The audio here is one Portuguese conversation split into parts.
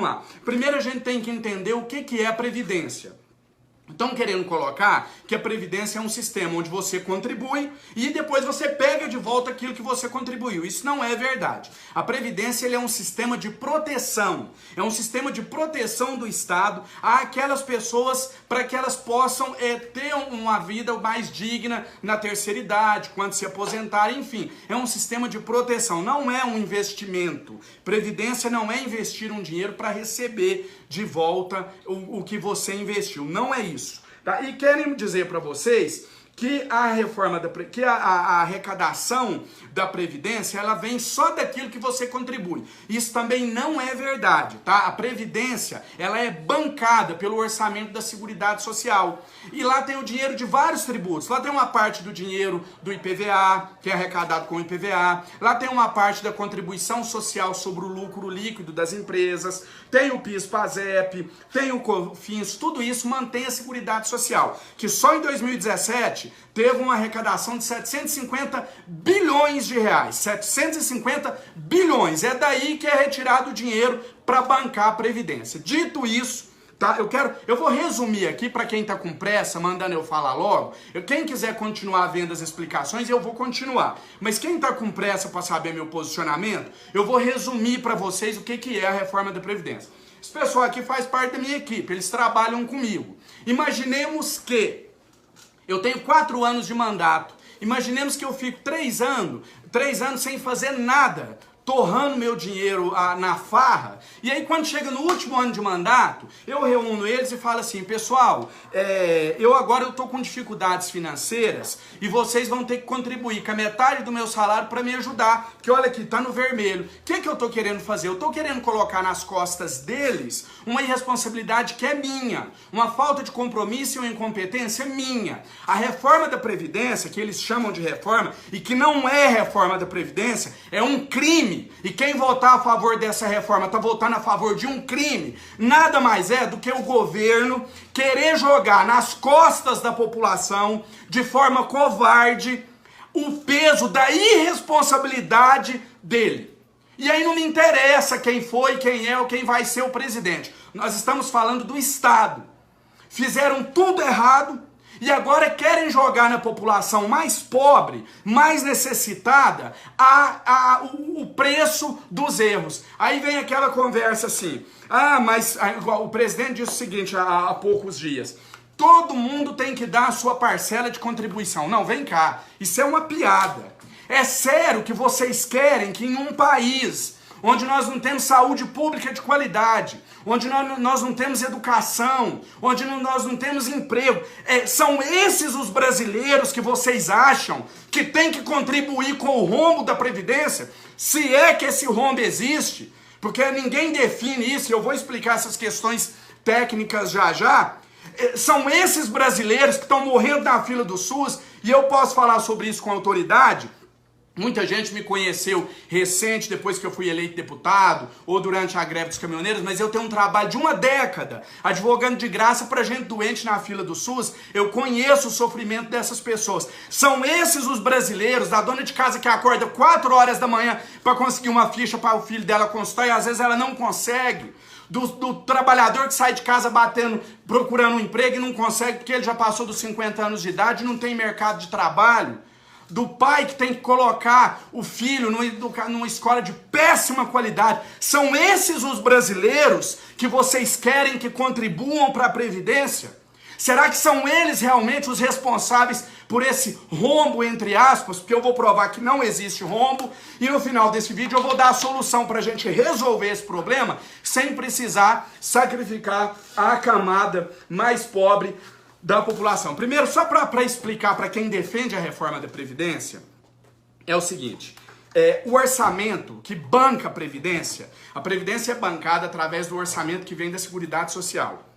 vamos lá. Primeiro a gente tem que entender o que é a Previdência. Estão querendo colocar que a Previdência é um sistema onde você contribui e depois você pega de volta aquilo que você contribuiu. Isso não é verdade. A Previdência ele é um sistema de proteção. É um sistema de proteção do Estado àquelas pessoas para que elas possam ter uma vida mais digna na terceira idade, quando se aposentarem, enfim. É um sistema de proteção, não é um investimento. Previdência não é investir um dinheiro para receber de volta o que você investiu. Não é isso. Tá? E querem dizer para vocês que a arrecadação da Previdência, ela vem só daquilo que você contribui. Isso também não é verdade, tá? A Previdência, ela é bancada pelo orçamento da Seguridade Social. E lá tem o dinheiro de vários tributos. Lá tem uma parte do dinheiro do IPVA, que é arrecadado com o IPVA. Lá tem uma parte da contribuição social sobre o lucro líquido das empresas. Tem o PIS/PASEP, tem o COFINS, tudo isso mantém a Seguridade Social, que só em 2017 teve uma arrecadação de 750 bilhões de reais. 750 bilhões. É daí que é retirado o dinheiro para bancar a Previdência. Dito isso, tá? Eu vou resumir aqui para quem está com pressa, mandando eu falar logo. Quem quiser continuar vendo as explicações, eu vou continuar. Mas quem está com pressa para saber meu posicionamento, eu vou resumir para vocês o que é a reforma da Previdência. Esse pessoal aqui faz parte da minha equipe, eles trabalham comigo. Imaginemos que eu tenho 4 anos de mandato. Imaginemos que eu fico 3 anos sem fazer nada, torrando meu dinheiro na farra. E aí quando chega no último ano de mandato, eu reúno eles e falo assim: pessoal, eu estou com dificuldades financeiras e vocês vão ter que contribuir com a metade do meu salário para me ajudar, que olha aqui, tá no vermelho. O que eu estou querendo fazer? Eu estou querendo colocar nas costas deles uma irresponsabilidade que é minha, uma falta de compromisso e uma incompetência minha. A reforma da Previdência, que eles chamam de reforma, e que não é reforma da Previdência, é um crime. E quem votar a favor dessa reforma está votando a favor de um crime. Nada mais é do que o governo querer jogar nas costas da população, de forma covarde, o peso da irresponsabilidade dele. E aí não me interessa quem foi, quem é ou quem vai ser o presidente. Nós estamos falando do Estado. Fizeram tudo errado e agora querem jogar na população mais pobre, mais necessitada, o preço dos erros. Aí vem aquela conversa assim: mas o presidente disse o seguinte há poucos dias: todo mundo tem que dar a sua parcela de contribuição. Não, vem cá, isso é uma piada. É sério que vocês querem que em um país onde nós não temos saúde pública de qualidade, onde nós não temos educação, onde nós não temos emprego, são esses os brasileiros que vocês acham que tem que contribuir com o rombo da Previdência? Se é que esse rombo existe, porque ninguém define isso, e eu vou explicar essas questões técnicas já. São esses brasileiros que estão morrendo na fila do SUS, e eu posso falar sobre isso com autoridade. Muita gente me conheceu recente, depois que eu fui eleito deputado, ou durante a greve dos caminhoneiros, mas eu tenho um trabalho de 1 década, advogando de graça para gente doente na fila do SUS. Eu conheço o sofrimento dessas pessoas. São esses os brasileiros, da dona de casa que acorda 4 horas da manhã para conseguir uma ficha para o filho dela consultar, e às vezes ela não consegue. Do trabalhador que sai de casa procurando um emprego e não consegue porque ele já passou dos 50 anos de idade e não tem mercado de trabalho. Do pai que tem que colocar o filho numa escola de péssima qualidade. São esses os brasileiros que vocês querem que contribuam para a Previdência? Será que são eles realmente os responsáveis por esse rombo, entre aspas? Porque eu vou provar que não existe rombo, e no final desse vídeo eu vou dar a solução para a gente resolver esse problema sem precisar sacrificar a camada mais pobre da população. Primeiro, só para explicar para quem defende a reforma da Previdência, é o seguinte: o orçamento que banca a Previdência é bancada através do orçamento que vem da Seguridade Social.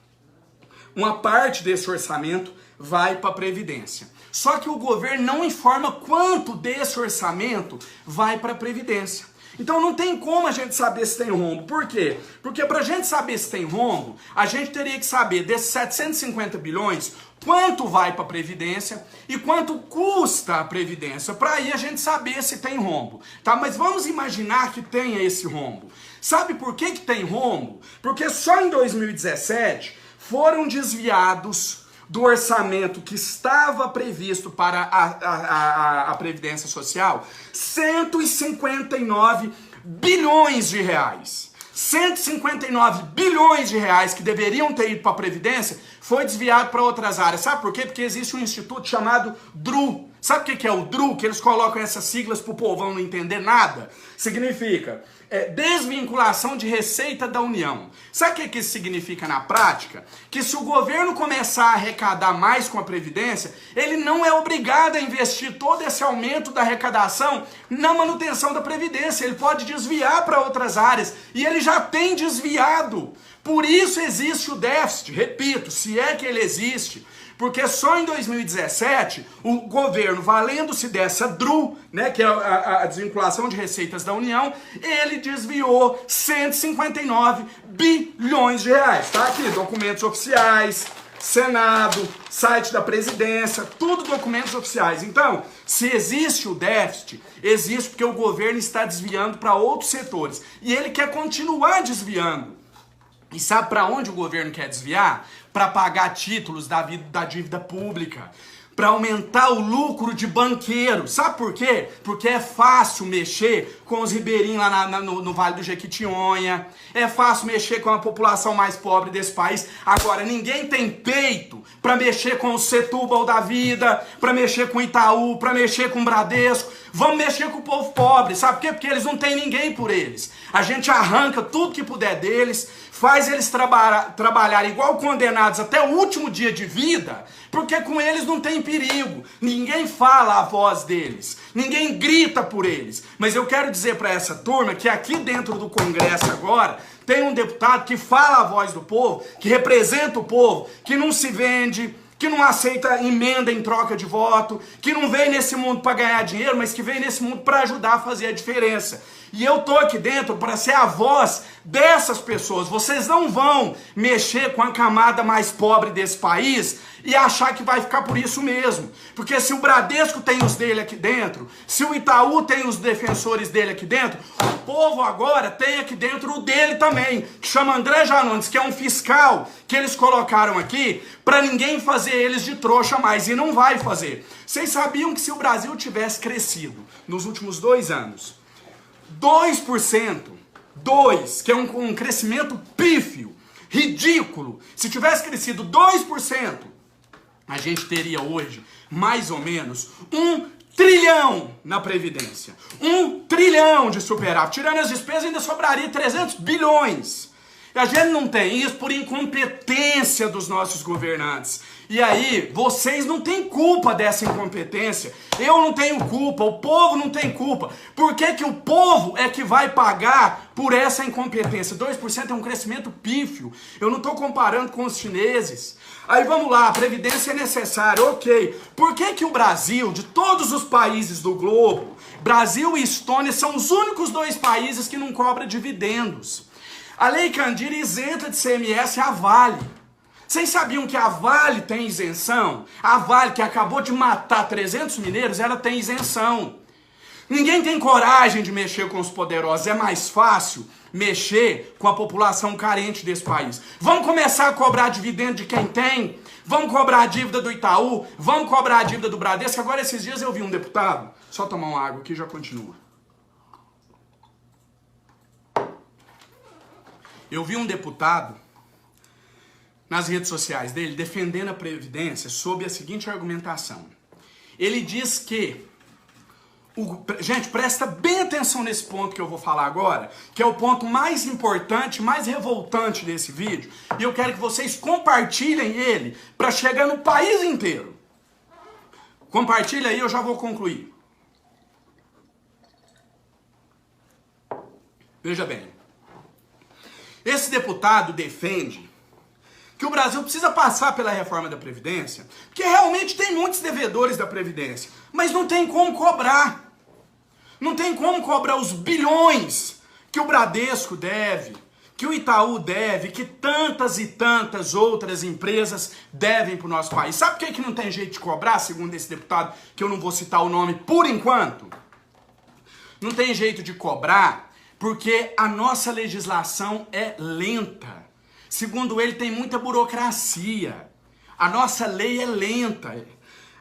Uma parte desse orçamento vai para a Previdência. Só que o governo não informa quanto desse orçamento vai para a Previdência. Então não tem como a gente saber se tem rombo. Por quê? Porque para a gente saber se tem rombo, a gente teria que saber desses 750 bilhões, quanto vai para a Previdência e quanto custa a Previdência, para aí a gente saber se tem rombo. Tá? Mas vamos imaginar que tenha esse rombo. Sabe por que tem rombo? Porque só em 2017 foram desviados do orçamento que estava previsto para a Previdência Social 159 bilhões de reais. 159 bilhões de reais que deveriam ter ido para a Previdência foi desviado para outras áreas. Sabe por quê? Porque existe um instituto chamado DRU. Sabe o que é o DRU? Que eles colocam essas siglas para o povão não entender nada? Significa desvinculação de receita da União. Sabe o que isso significa na prática? Que se o governo começar a arrecadar mais com a Previdência, ele não é obrigado a investir todo esse aumento da arrecadação na manutenção da Previdência. Ele pode desviar para outras áreas. E ele já tem desviado. Por isso existe o déficit. Repito, se é que ele existe. Porque só em 2017, o governo, valendo-se dessa DRU, né, que é a desvinculação de receitas da União, ele desviou 159 bilhões de reais. Tá aqui, documentos oficiais, Senado, site da Presidência, tudo documentos oficiais. Então, se existe o déficit, existe porque o governo está desviando para outros setores. E ele quer continuar desviando. E sabe para onde o governo quer desviar? Para pagar títulos da dívida pública, para aumentar o lucro de banqueiro. Sabe por quê? Porque é fácil mexer com os ribeirinhos lá no Vale do Jequitinhonha, é fácil mexer com a população mais pobre desse país. Agora, ninguém tem peito para mexer com o Setúbal da vida, para mexer com o Itaú, para mexer com o Bradesco. Vamos mexer com o povo pobre, sabe por quê? Porque eles não têm ninguém por eles. A gente arranca tudo que puder deles, faz eles trabalharem igual condenados até o último dia de vida, porque com eles não tem perigo. Ninguém fala a voz deles, ninguém grita por eles. Mas eu quero dizer para essa turma que aqui dentro do Congresso agora tem um deputado que fala a voz do povo, que representa o povo, que não se vende, que não aceita emenda em troca de voto, que não veio nesse mundo para ganhar dinheiro, mas que veio nesse mundo para ajudar a fazer a diferença. E eu tô aqui dentro para ser a voz dessas pessoas. Vocês não vão mexer com a camada mais pobre desse país e achar que vai ficar por isso mesmo. Porque se o Bradesco tem os dele aqui dentro, se o Itaú tem os defensores dele aqui dentro, o povo agora tem aqui dentro o dele também, que chama André Janones, que é um fiscal que eles colocaram aqui para ninguém fazer eles de trouxa mais, e não vai fazer. Vocês sabiam que se o Brasil tivesse crescido nos últimos 2 anos, 2%, que é um crescimento pífio, ridículo, se tivesse crescido 2%, a gente teria hoje mais ou menos 1 trilhão na Previdência. 1 trilhão de superávit. Tirando as despesas, ainda sobraria 300 bilhões. E a gente não tem isso por incompetência dos nossos governantes. E aí, vocês não têm culpa dessa incompetência. Eu não tenho culpa, o povo não tem culpa. Por que que o povo é que vai pagar por essa incompetência? 2% é um crescimento pífio. Eu não estou comparando com os chineses. Aí vamos lá, a Previdência é necessária, ok. Por que que o Brasil, de todos os países do globo, Brasil e Estônia são os únicos 2 países que não cobram dividendos? A Lei Candir isenta de CMS a Vale. Vocês sabiam que a Vale tem isenção? A Vale, que acabou de matar 300 mineiros, ela tem isenção. Ninguém tem coragem de mexer com os poderosos. É mais fácil mexer com a população carente desse país. Vamos começar a cobrar dividendo de quem tem? Vamos cobrar a dívida do Itaú? Vamos cobrar a dívida do Bradesco? Agora, esses dias eu vi um deputado... Só tomar uma água aqui e já continua. Eu vi um deputado nas redes sociais dele defendendo a Previdência sob a seguinte argumentação. Ele diz que... Gente, presta bem atenção nesse ponto que eu vou falar agora, que é o ponto mais importante, mais revoltante desse vídeo, e eu quero que vocês compartilhem ele para chegar no país inteiro. Compartilha aí, eu já vou concluir. Veja bem. Esse deputado defende que o Brasil precisa passar pela reforma da Previdência, porque realmente tem muitos devedores da Previdência, mas não tem como cobrar. Não tem como cobrar os bilhões que o Bradesco deve, que o Itaú deve, que tantas e tantas outras empresas devem para o nosso país. Sabe por que não tem jeito de cobrar, segundo esse deputado, que eu não vou citar o nome por enquanto? Não tem jeito de cobrar porque a nossa legislação é lenta. Segundo ele, tem muita burocracia. A nossa lei é lenta.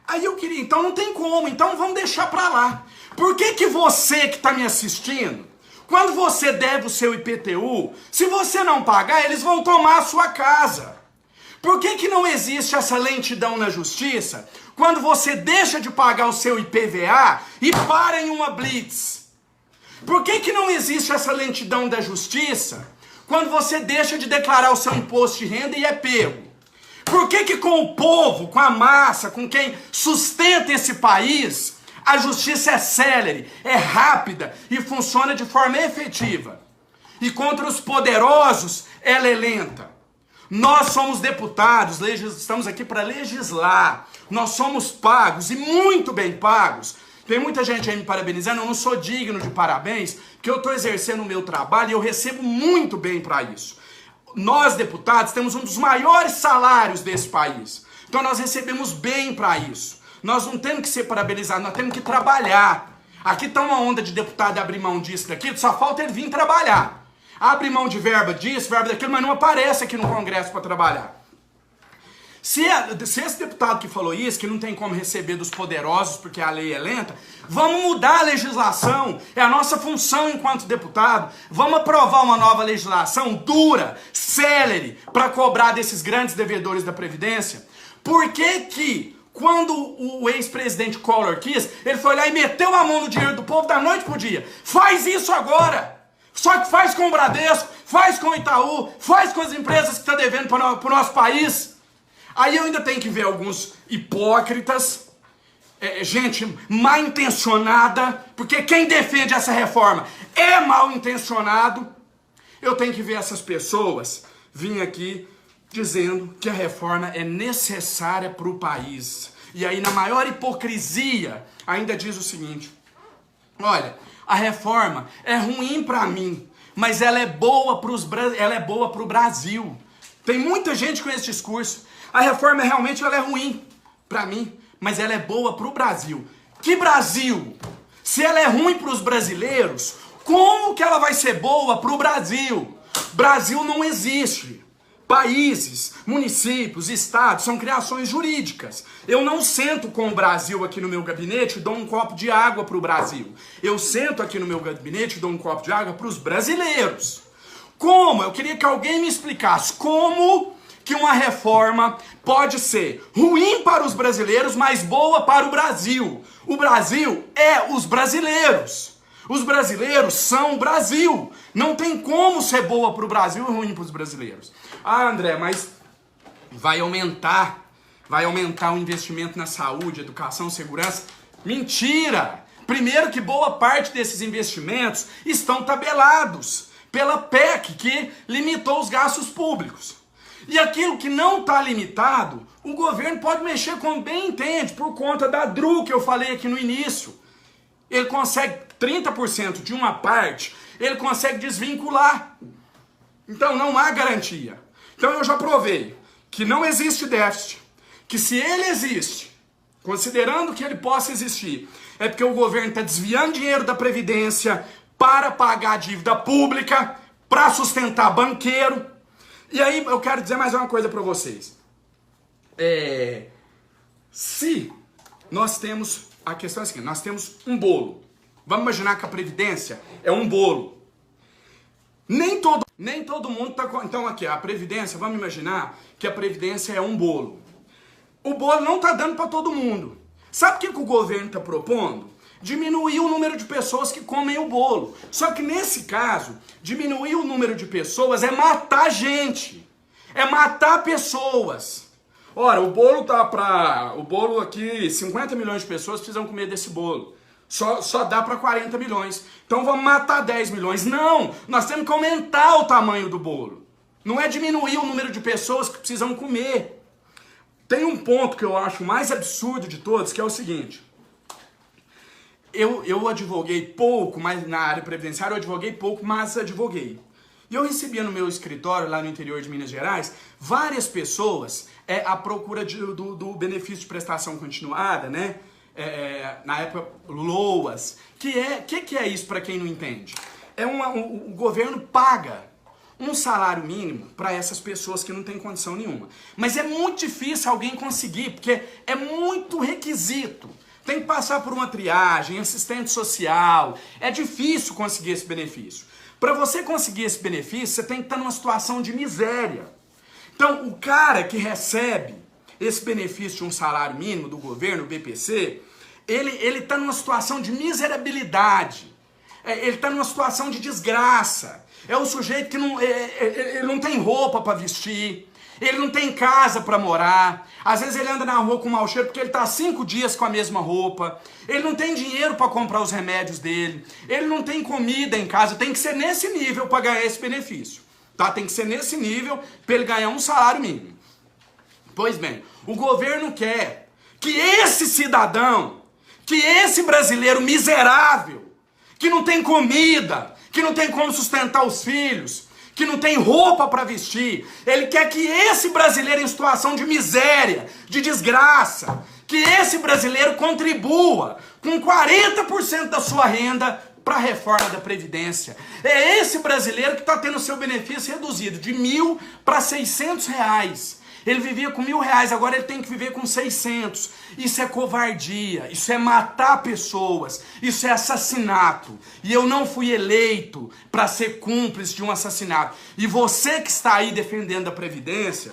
Aí eu queria, então não tem como, então vamos deixar para lá. Por que você que está me assistindo, quando você deve o seu IPTU, se você não pagar, eles vão tomar a sua casa? Por que não existe essa lentidão na justiça quando você deixa de pagar o seu IPVA e para em uma blitz? Por que não existe essa lentidão da justiça quando você deixa de declarar o seu imposto de renda e é pego? Por que com o povo, com a massa, com quem sustenta esse país, a justiça é célere, é rápida e funciona de forma efetiva? E contra os poderosos, ela é lenta. Nós somos deputados, estamos aqui para legislar. Nós somos pagos e muito bem pagos. Tem muita gente aí me parabenizando, eu não sou digno de parabéns, porque eu estou exercendo o meu trabalho e eu recebo muito bem para isso. Nós, deputados, temos um dos maiores salários desse país. Então nós recebemos bem para isso. Nós não temos que ser parabenizados, nós temos que trabalhar. Aqui está uma onda de deputado abrir mão disso, daquilo, só falta ele vir trabalhar. Abre mão de verba disso, verba daquilo, mas não aparece aqui no Congresso para trabalhar. Se esse deputado que falou isso, que não tem como receber dos poderosos porque a lei é lenta, vamos mudar a legislação, é a nossa função enquanto deputado, vamos aprovar uma nova legislação dura, célere, para cobrar desses grandes devedores da Previdência. Por que quando o ex-presidente Collor quis, ele foi lá e meteu a mão no dinheiro do povo da noite pro dia? Faz isso agora! Só que faz com o Bradesco, faz com o Itaú, faz com as empresas que estão devendo para o nosso país. Aí eu ainda tenho que ver alguns hipócritas, gente mal intencionada, porque quem defende essa reforma é mal intencionado. Eu tenho que ver essas pessoas vir aqui dizendo que a reforma é necessária para o país. E aí, na maior hipocrisia, ainda diz o seguinte: olha, a reforma é ruim para mim, mas ela é boa para o Brasil. Tem muita gente com esse discurso. A reforma realmente ela é ruim para mim, mas ela é boa para o Brasil. Que Brasil? Se ela é ruim para os brasileiros, como que ela vai ser boa para o Brasil? Brasil não existe. Países, municípios, estados são criações jurídicas. Eu não sento com o Brasil aqui no meu gabinete e dou um copo de água para o Brasil. Eu sento aqui no meu gabinete e dou um copo de água para os brasileiros. Como? Eu queria que alguém me explicasse como que uma reforma pode ser ruim para os brasileiros, mas boa para o Brasil. O Brasil é os brasileiros. Os brasileiros são o Brasil. Não tem como ser boa para o Brasil e ruim para os brasileiros. Ah, André, mas vai aumentar o investimento na saúde, educação, segurança. Mentira! Primeiro que boa parte desses investimentos estão tabelados pela PEC, que limitou os gastos públicos. E aquilo que não está limitado, o governo pode mexer como bem entende, por conta da DRU que eu falei aqui no início. Ele consegue 30% de uma parte, ele consegue desvincular. Então não há garantia. Então eu já provei que não existe déficit, que se ele existe, considerando que ele possa existir, é porque o governo está desviando dinheiro da Previdência para pagar a dívida pública, para sustentar banqueiro. E aí eu quero dizer mais uma coisa para vocês. Se nós temos, a questão é a seguinte, nós temos um bolo. Vamos imaginar que a Previdência é um bolo. Nem todo mundo está... Então aqui, a Previdência, vamos imaginar que a Previdência é um bolo. O bolo não está dando para todo mundo. Sabe o que o governo está propondo? Diminuir o número de pessoas que comem o bolo. Só que nesse caso, diminuir o número de pessoas é matar gente. É matar pessoas. Ora, o bolo aqui, 50 milhões de pessoas precisam comer desse bolo. Só dá para 40 milhões. Então vamos matar 10 milhões. Não, nós temos que aumentar o tamanho do bolo. Não é diminuir o número de pessoas que precisam comer. Tem um ponto que eu acho mais absurdo de todos, que é o seguinte. eu advoguei pouco, mas na área previdenciária eu advoguei pouco, mas advoguei. E eu recebia no meu escritório, lá no interior de Minas Gerais, várias pessoas à procura do benefício de prestação continuada, né? Na época, LOAS. Que é isso para quem não entende? O governo paga um salário mínimo para essas pessoas que não têm condição nenhuma. Mas é muito difícil alguém conseguir, porque é muito requisito. Tem que passar por uma triagem, assistente social. É difícil conseguir esse benefício. Para você conseguir esse benefício, você tem que estar numa situação de miséria. Então, o cara que recebe esse benefício de um salário mínimo do governo, o BPC, ele está numa situação de miserabilidade. Ele está numa situação de desgraça. É o sujeito que ele não tem roupa para vestir, ele não tem casa para morar. Às vezes ele anda na rua com mau cheiro porque ele está 5 dias com a mesma roupa. Ele não tem dinheiro para comprar os remédios dele. Ele não tem comida em casa. Tem que ser nesse nível para ganhar esse benefício. Tá? Tem que ser nesse nível para ele ganhar um salário mínimo. Pois bem, o governo quer que esse cidadão, que esse brasileiro miserável, que não tem comida, que não tem como sustentar os filhos, que não tem roupa para vestir, ele quer que esse brasileiro em situação de miséria, de desgraça, que esse brasileiro contribua com 40% da sua renda para a reforma da Previdência. É esse brasileiro que está tendo seu benefício reduzido de R$1.000 para R$600. Ele vivia com R$1.000, agora ele tem que viver com 600. Isso é covardia, isso é matar pessoas, isso é assassinato. E eu não fui eleito para ser cúmplice de um assassinato. E você que está aí defendendo a Previdência,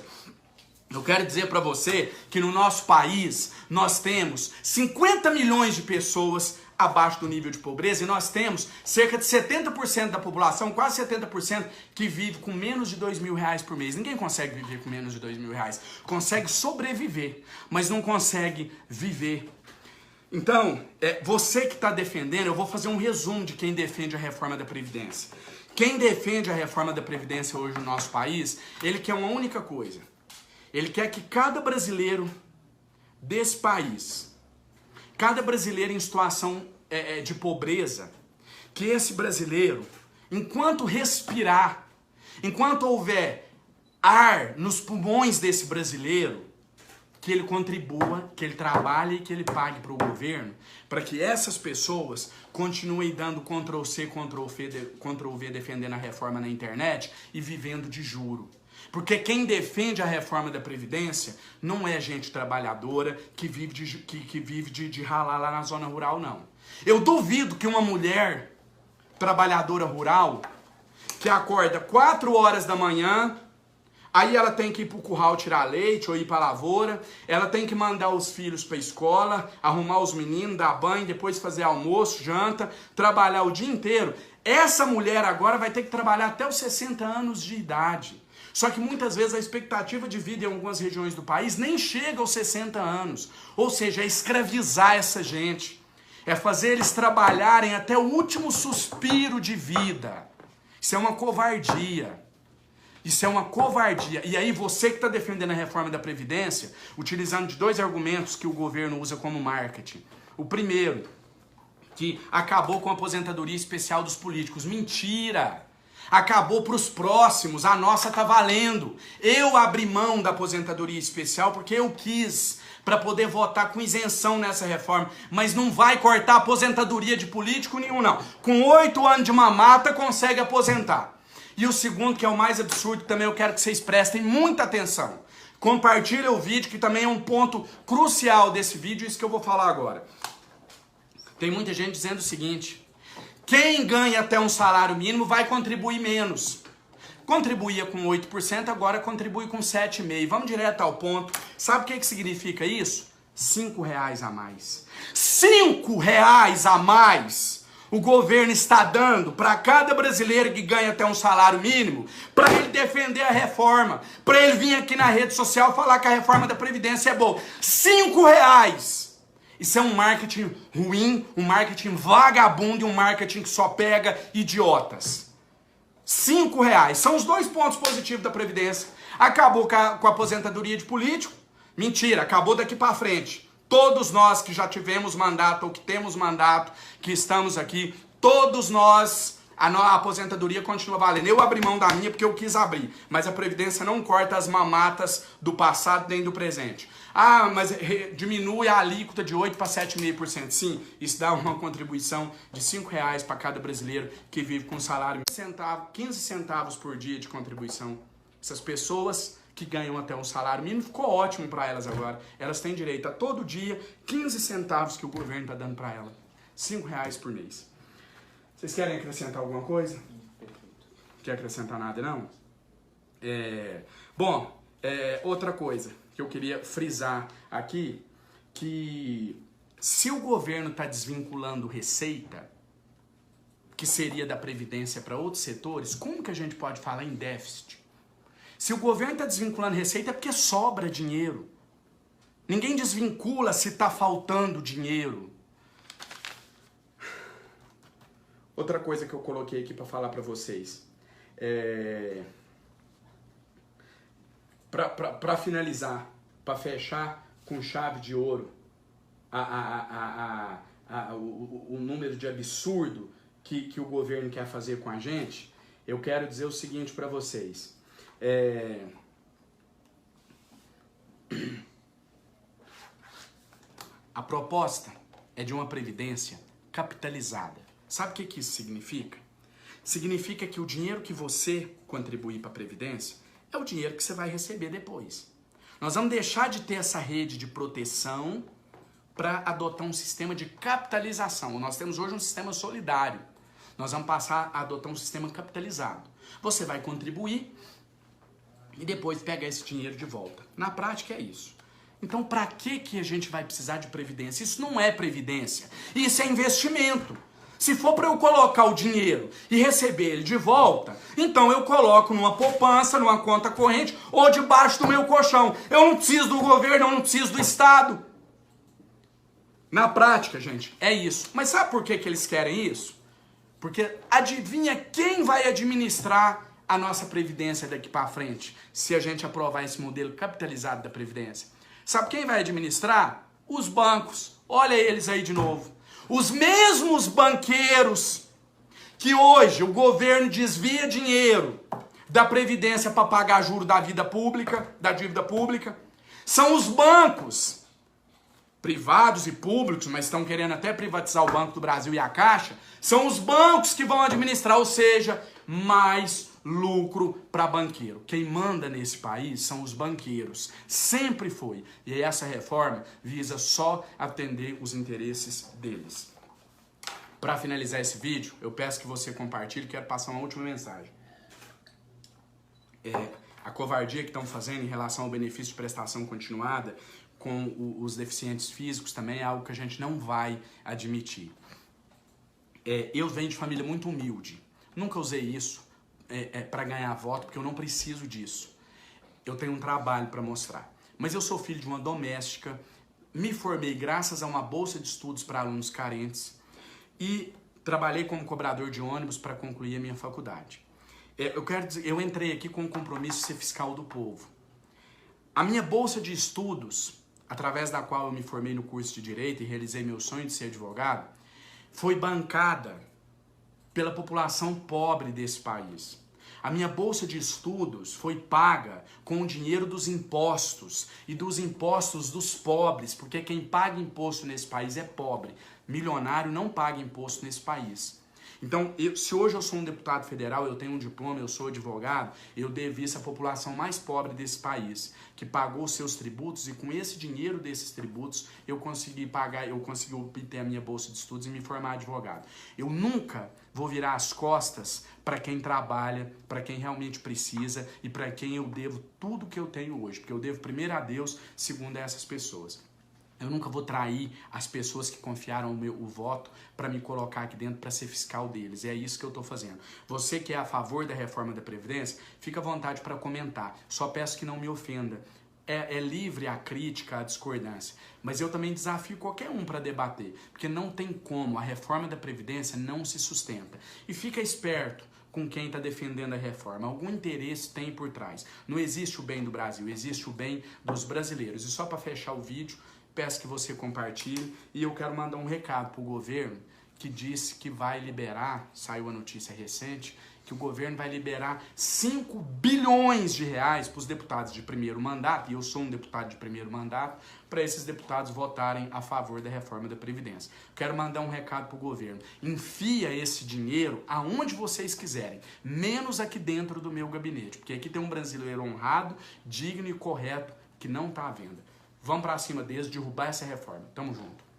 eu quero dizer para você que no nosso país nós temos 50 milhões de pessoas abaixo do nível de pobreza, e nós temos cerca de 70% da população, quase 70%, que vive com menos de R$2.000 por mês. Ninguém consegue viver com menos de R$2.000. Consegue sobreviver, mas não consegue viver. Então, você que está defendendo, eu vou fazer um resumo de quem defende a reforma da Previdência. Quem defende a reforma da Previdência hoje no nosso país, ele quer uma única coisa. Ele quer que cada brasileiro desse país, cada brasileiro em situação de pobreza, que esse brasileiro, enquanto respirar, enquanto houver ar nos pulmões desse brasileiro, que ele contribua, que ele trabalhe e que ele pague para o governo, para que essas pessoas continuem dando Ctrl+C, Ctrl+V, defendendo a reforma na internet e vivendo de juro. Porque quem defende a reforma da Previdência não é gente trabalhadora que vive de ralar lá na zona rural, não. Eu duvido que uma mulher trabalhadora rural que acorda 4 horas da manhã, aí ela tem que ir pro curral tirar leite ou ir pra lavoura, ela tem que mandar os filhos pra escola, arrumar os meninos, dar banho, depois fazer almoço, janta, trabalhar o dia inteiro. Essa mulher agora vai ter que trabalhar até os 60 anos de idade. Só que muitas vezes a expectativa de vida em algumas regiões do país nem chega aos 60 anos. Ou seja, é escravizar essa gente. É fazer eles trabalharem até o último suspiro de vida. Isso é uma covardia. Isso é uma covardia. E aí você que está defendendo a reforma da Previdência, utilizando de 2 argumentos que o governo usa como marketing. O primeiro, que acabou com a aposentadoria especial dos políticos. Mentira! Acabou para os próximos, a nossa tá valendo. Eu abri mão da aposentadoria especial porque eu quis, para poder votar com isenção nessa reforma. Mas não vai cortar a aposentadoria de político nenhum, não. Com 8 anos de mamata consegue aposentar. E o segundo, que é o mais absurdo, também eu quero que vocês prestem muita atenção. Compartilha o vídeo, que também é um ponto crucial desse vídeo, isso que eu vou falar agora. Tem muita gente dizendo o seguinte: quem ganha até um salário mínimo vai contribuir menos. Contribuía com 8%, agora contribui com 7,5%. Vamos direto ao ponto. Sabe o que significa isso? R$5 a mais. R$5 a mais o governo está dando para cada brasileiro que ganha até um salário mínimo, para ele defender a reforma, para ele vir aqui na rede social falar que a reforma da Previdência é boa. R$5. Isso é um marketing ruim, um marketing vagabundo e um marketing que só pega idiotas. R$5. São os 2 pontos positivos da Previdência. Acabou com a aposentadoria de político? Mentira, acabou daqui para frente. Todos nós que já tivemos mandato ou que temos mandato, que estamos aqui, todos nós, a aposentadoria continua valendo. Eu abri mão da minha porque eu quis abrir, mas a Previdência não corta as mamatas do passado nem do presente. Ah, mas diminui a alíquota de 8% para 7,5%. Sim, isso dá uma contribuição de R$5 para cada brasileiro que vive com salário 15 centavos por dia de contribuição. Essas pessoas que ganham até um salário mínimo, ficou ótimo para elas agora. Elas têm direito a todo dia 15 centavos que o governo está dando para elas. R$5 por mês. Vocês querem acrescentar alguma coisa? Quer acrescentar nada, não? Bom, outra coisa que eu queria frisar aqui, que se o governo está desvinculando receita, que seria da Previdência para outros setores, como que a gente pode falar em déficit? Se o governo está desvinculando receita é porque sobra dinheiro. Ninguém desvincula se está faltando dinheiro. Outra coisa que eu coloquei aqui para falar para vocês. Para finalizar, para fechar com chave de ouro o número de absurdo que o governo quer fazer com a gente, eu quero dizer o seguinte para vocês. A proposta é de uma previdência capitalizada. Sabe o que isso significa? Significa que o dinheiro que você contribuir para a previdência é o dinheiro que você vai receber depois. Nós vamos deixar de ter essa rede de proteção para adotar um sistema de capitalização. Nós temos hoje um sistema solidário. Nós vamos passar a adotar um sistema capitalizado. Você vai contribuir e depois pegar esse dinheiro de volta. Na prática é isso. Então, para que a gente vai precisar de previdência? Isso não é previdência, isso é investimento. Se for para eu colocar o dinheiro e receber ele de volta, então eu coloco numa poupança, numa conta corrente ou debaixo do meu colchão. Eu não preciso do governo, eu não preciso do Estado. Na prática, gente, é isso. Mas sabe por que eles querem isso? Porque adivinha quem vai administrar a nossa Previdência daqui para frente, se a gente aprovar esse modelo capitalizado da Previdência? Sabe quem vai administrar? Os bancos. Olha eles aí de novo. Os mesmos banqueiros que hoje o governo desvia dinheiro da Previdência para pagar juros da dívida pública, são os bancos privados e públicos, mas estão querendo até privatizar o Banco do Brasil e a Caixa, são os bancos que vão administrar, ou seja, mais lucro para banqueiro. Quem manda nesse país são os banqueiros. Sempre foi. E essa reforma visa só atender os interesses deles. Para finalizar esse vídeo, eu peço que você compartilhe, quero passar uma última mensagem. A covardia que estão fazendo em relação ao benefício de prestação continuada com os deficientes físicos também é algo que a gente não vai admitir. Eu venho de família muito humilde. Nunca usei isso para ganhar voto, porque eu não preciso disso. Eu tenho um trabalho para mostrar. Mas eu sou filho de uma doméstica, me formei graças a uma bolsa de estudos para alunos carentes e trabalhei como cobrador de ônibus para concluir a minha faculdade. Eu entrei aqui com o compromisso de ser fiscal do povo. A minha bolsa de estudos, através da qual eu me formei no curso de Direito e realizei meu sonho de ser advogado, foi bancada pela população pobre desse país. A minha bolsa de estudos foi paga com o dinheiro dos impostos e dos impostos dos pobres, porque quem paga imposto nesse país é pobre. Milionário não paga imposto nesse país. Então, se hoje eu sou um deputado federal, eu tenho um diploma, eu sou advogado, eu devo isso à população mais pobre desse país, que pagou seus tributos e com esse dinheiro desses tributos eu consegui obter a minha bolsa de estudos e me formar advogado. Eu nunca vou virar as costas para quem trabalha, para quem realmente precisa e para quem eu devo tudo que eu tenho hoje, porque eu devo primeiro a Deus, segundo a essas pessoas. Eu nunca vou trair as pessoas que confiaram o voto para me colocar aqui dentro para ser fiscal deles. É isso que eu estou fazendo. Você que é a favor da reforma da Previdência, fica à vontade para comentar. Só peço que não me ofenda. É livre a crítica, a discordância. Mas eu também desafio qualquer um para debater. Porque não tem como. A reforma da Previdência não se sustenta. E fica esperto com quem está defendendo a reforma. Algum interesse tem por trás. Não existe o bem do Brasil, existe o bem dos brasileiros. E só para fechar o vídeo, peço que você compartilhe. E eu quero mandar um recado para o governo que disse que vai liberar, saiu a notícia recente, que o governo vai liberar 5 bilhões de reais para os deputados de primeiro mandato, e eu sou um deputado de primeiro mandato, para esses deputados votarem a favor da reforma da Previdência. Quero mandar um recado para o governo. Enfia esse dinheiro aonde vocês quiserem, menos aqui dentro do meu gabinete, porque aqui tem um brasileiro honrado, digno e correto, que não está à venda. Vamos para cima deles, derrubar essa reforma. Tamo junto.